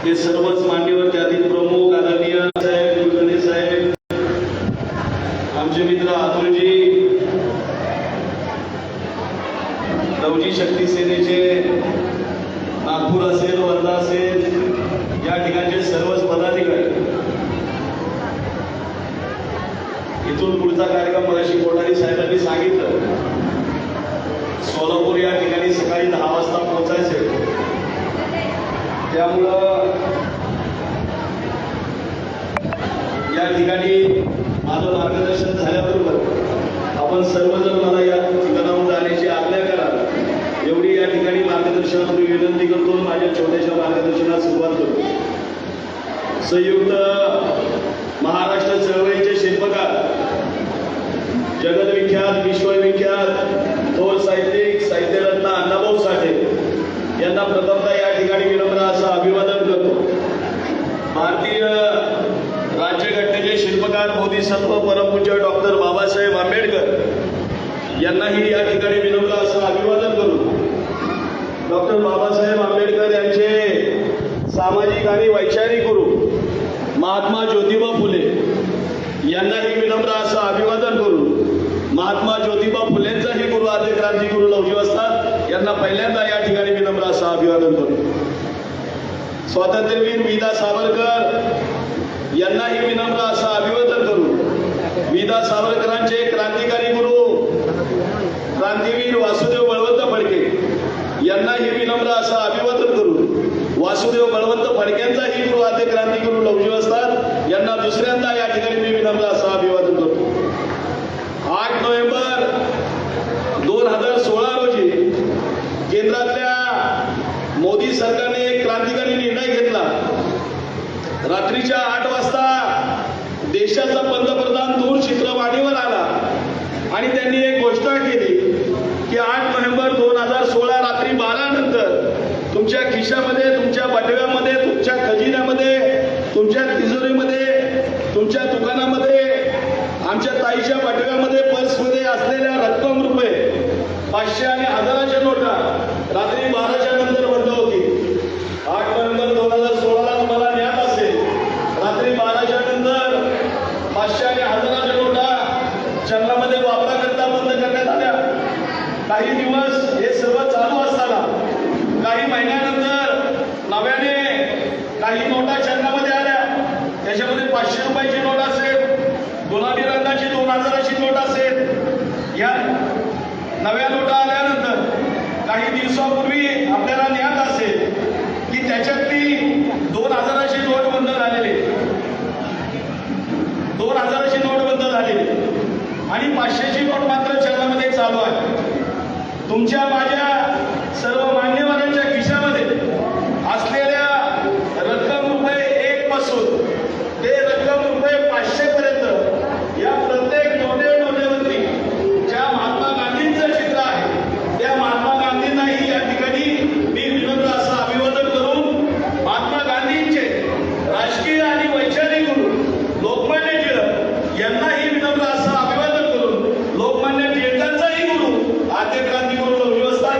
हे सर्वच मान्यवर त्यातील प्रमुख आदरणीय साहेब कुलकर्णी साहेब, आमचे मित्र अतुलजी, लवजी शक्ती सेनेचे नागपूर असेल, वर्धा असेल, या ठिकाणचे सर्वच पदाधिकारी, इथून पुढचा कार्यक्रम मगाशी कोठारी साहेबांनी सांगितलं, सोलापूर या ठिकाणी सकाळी 10 वाजता पोहोचायचे. त्यामुळं या ठिकाणी माझं मार्गदर्शन झाल्याबरोबर आपण सर्वजण मला या ठिकाणाहून जाण्याची आज्ञा करा एवढी या ठिकाणी मार्गदर्शनापूर्वी विनंती करतो. माझ्या छोट्याशा मार्गदर्शनास सुरुवात करतो. संयुक्त महाराष्ट्र चळवळीचे शिल्पकार, जगदविख्यात विश्वविख्यात थोर साहित्यिक साहित्यरत्न अण्णाभाऊ साठे यांना प्रथमतः या ठिकाणी विनम्र असं अभिवादन करतो. भारतीय राज्यघटनेचे शिल्पकार बोधिसत्व परमपूज्य डॉक्टर बाबासाहेब आंबेडकर यांनाही या ठिकाणी विनम्र असं अभिवादन करू. डॉक्टर बाबासाहेब आंबेडकर यांचे सामाजिक आणि वैचारिक गुरु महात्मा ज्योतिबा फुले यांनाही विनम्र असं अभिवादन करू. महात्मा ज्योतिबा फुलेंचाही गुरु आद्य क्रांतिगुरु लवजी वस्ताद यांना पहिल्यांदा या ठिकाणी विनम्र असं अभिवादन करू. स्वातंत्र्यवीर विदा सावरकर यांनाही विनम्र असं अभिवादन करू. विदा सावरकरांचे क्रांतिकारी गुरु क्रांतीवीर वासुदेव बळवंत फडके यांनाही विनम्र असं अभिवादन करू. वासुदेव बळवंत फडकेंचाही गुरु आद्य क्रांतिगुरु लवजी वस्ताद यांना दुसऱ्यांदा या ठिकाणी मी विनम्र असं अभिवादन करतो. 8 नोव्हेंबर 2016 रोजी केंद्रातल्या मोदी सरकारने एक क्रांतिकारी निर्णय घेतला. रात्रीच्या 8 वाजता देशाचा पंतप्रधान दूरचित्रवाणीवर आला आणि त्यांनी एक घोषणा केली की 8 नोव्हेंबर 2016 रात्री 12 नंतर तुमच्या खिशामध्ये, तुमच्या बटव्यामध्ये, तुमच्या खजिन्यामध्ये, तुमच्या तिजोरीमध्ये, तुमच्या दुकानामध्ये, आमच्या ताईच्या बटव्यामध्ये, पर्समध्ये असलेल्या रक्कम रुपये 500 आणि 1000च्या नोटा रात्री 12च्या नंतर बंद होती. 8 नोव्हेंबर 2016 तुम्हाला ज्ञात असेल, रात्री 12च्या नंतर 500 आणि 1000च्या नोटा चलनामध्ये वापराकरता बंद करण्यात आल्या. काही दिवस हे सर्व चालू असताना काही महिन्यानंतर नव्याने काही नोटा चलनामध्ये आल्या. त्याच्यामध्ये 500 रुपयाची नोट असेल, गुलाबी रंगाची 2000ची नोट असेल. या नव्या नोटा आल्यानंतर काही दिवसापूर्वी आपल्याला ज्ञात असेल की त्याच्यातली 2000ची नोट बंद झालेली, 2000ची नोट बंद झालेली आणि 500ची नोट मात्र चलनामध्ये चालू आहे. तुमच्या माझ्या सर्व मान्यवरांच्या खिशामध्ये असलेल्या रक्कम रुपये 1 पासून ते रक्कम रुपये 500 पर्यंत या प्रत्येक नोटेवरती ज्या महात्मा गांधींचं चित्र आहे त्या महात्मा गांधींनाही या ठिकाणी मी विनम्र असं अभिवादन करून महात्मा गांधींचे राजकीय आणि वैचारिक गुरु लोकमान्य टिळक यांनाही विनम्र असं अभिवादन करून लोकमान्य टिळकांचाही गुरु आद्य क्रांतिगुरु लवजी वस्ताद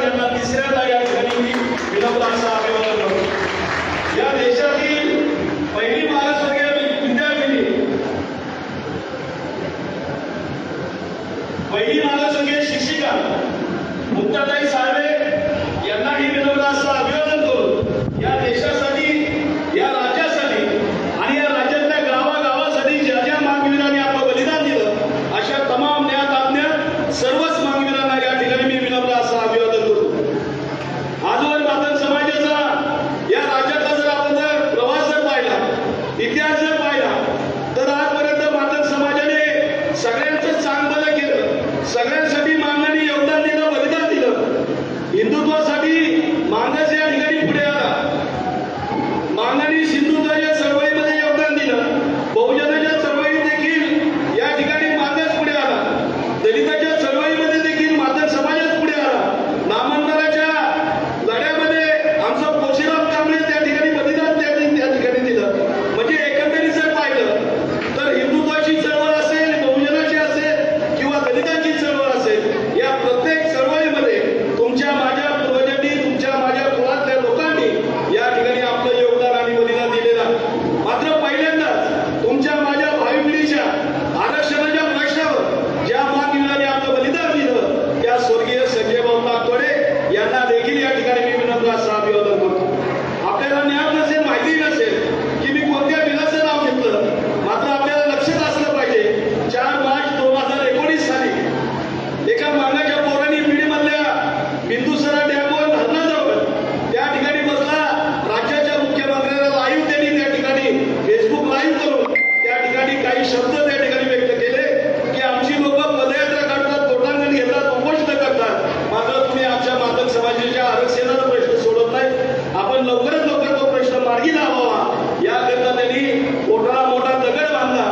लवकरात लवकर तो प्रश्न मार्गी लावावा याकरता त्यांनी मोठा मोठा दगड बांधला,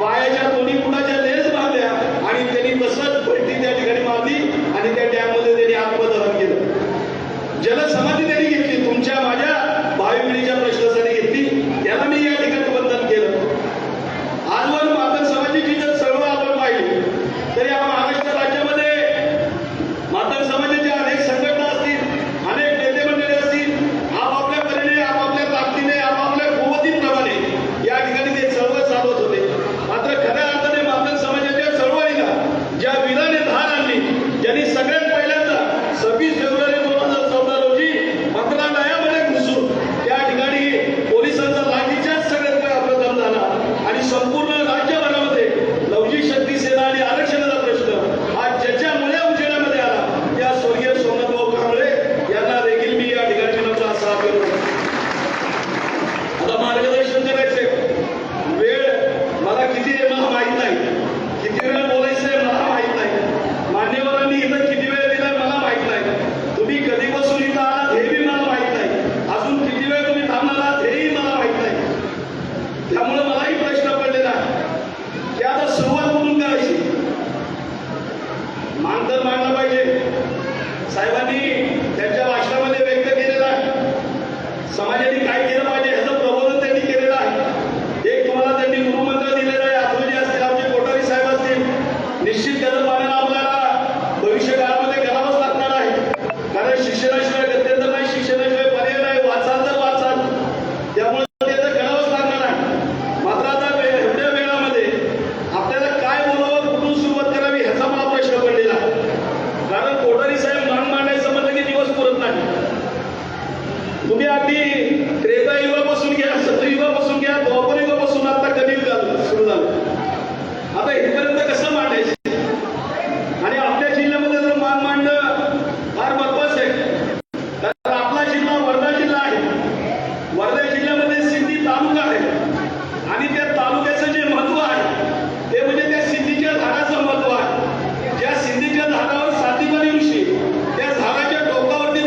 पायाच्या दोन्ही बुटाच्या लेस बांधल्या आणि त्यांनी तसंच पलटी त्या ठिकाणी मारली आणि त्या डॅममध्ये त्यांनी आत्मदहन केलं. जलसमाधी त्यांनी घेतली, तुमच्या माझ्या भावी पिढीच्या प्रश्नासाठी घेतली. त्याला मी या ठिकाणी वंदन केलं. आजवर मातंग समाजाची जर चळवळ आपण पाहिली तर या महाराष्ट्र राज्यामध्ये मातंग समाजाच्या अनेक संघटना असतील, अनेक नेते मंडळी असतील, आपापल्या परीने आपापल्या ताकदीने आपापल्या कुवतीप्रमाणे या ठिकाणी ते चळवळ चालवत होते. मात्र खऱ्या अर्थाने मातंग समाजाच्या चळवळीला ज्या वीराने धार आणली, ज्यांनी सगळ्यात पहिल्यांदा 26 फेब्रुवारी 2014 रोजी मंत्रालयामध्ये घुसून त्या ठिकाणी पोलिसांचा लाठीचार्ज सगळ्यात प्रथम झाला आणि संपूर्ण राज्यभरामध्ये लवचिक शक्ती सेना आणि आरक्षणाचा प्रश्न आज ज्याच्यामुळे उजेडामध्ये आला त्या स्वर्गीय सोमनाथभाऊ कांबळे यांना देखील मी या ठिकाणी विनम्र असा आग्रह करतो. आता मार्गदर्शन करायचे वेळ मला किती आहे मला माहित नाही, किती वेळ बोलायचं आहे मला माहित नाही, मान्यवरांनी इथं किती वेळ दिलाय मला माहित नाही, तुम्ही कधीपासून इथं आलात हेही मला माहित नाही, अजून किती वेळ तुम्ही थांबणार आहात हेही मला माहित नाही. त्यामुळे मलाही प्रश्न पडलेला आहे की आता सुरुवात कुठून करायची. मान तर मांडला पाहिजे. साहेबांनी त्यांच्या भाषणामध्ये व्यक्त केलेला आहे समाजाने काय केलं पाहिजे ह्याचं प्रबोधन त्यांनी केलेलं आहे. एक तुम्हाला त्यांनी गुरुमंत्र दिलेला आहे. आत्मजी असतील, आमचे कोठारी साहेब असतील, निश्चित त्याचं पालन आपल्याला भविष्य काळामध्ये करावंच लागणार आहे. कारण शिक्षणाशिवाय गत्यंतर नाही, शिक्षणाशिवाय पर्याय नाही, वाचाल तर वाचाल, त्यामुळे ते तर करावंच लागणार आहे. मात्र आता एवढ्या वेळामध्ये आपल्याला काय बोलावं, कुठून सुरुवात करावी ह्याचा मला प्रश्न पडलेला आहे. कारण कोठारी साहेब मान मांडायचं म्हणलं की दिवस पुरत नाही. तुम्ही अगदी त्रेता युगापासून घ्या, सतयुगापासून घ्या, द्वापर युगापासून आता कलियुग सुरू झालं. आता इथपर्यंत कसं मांडायचं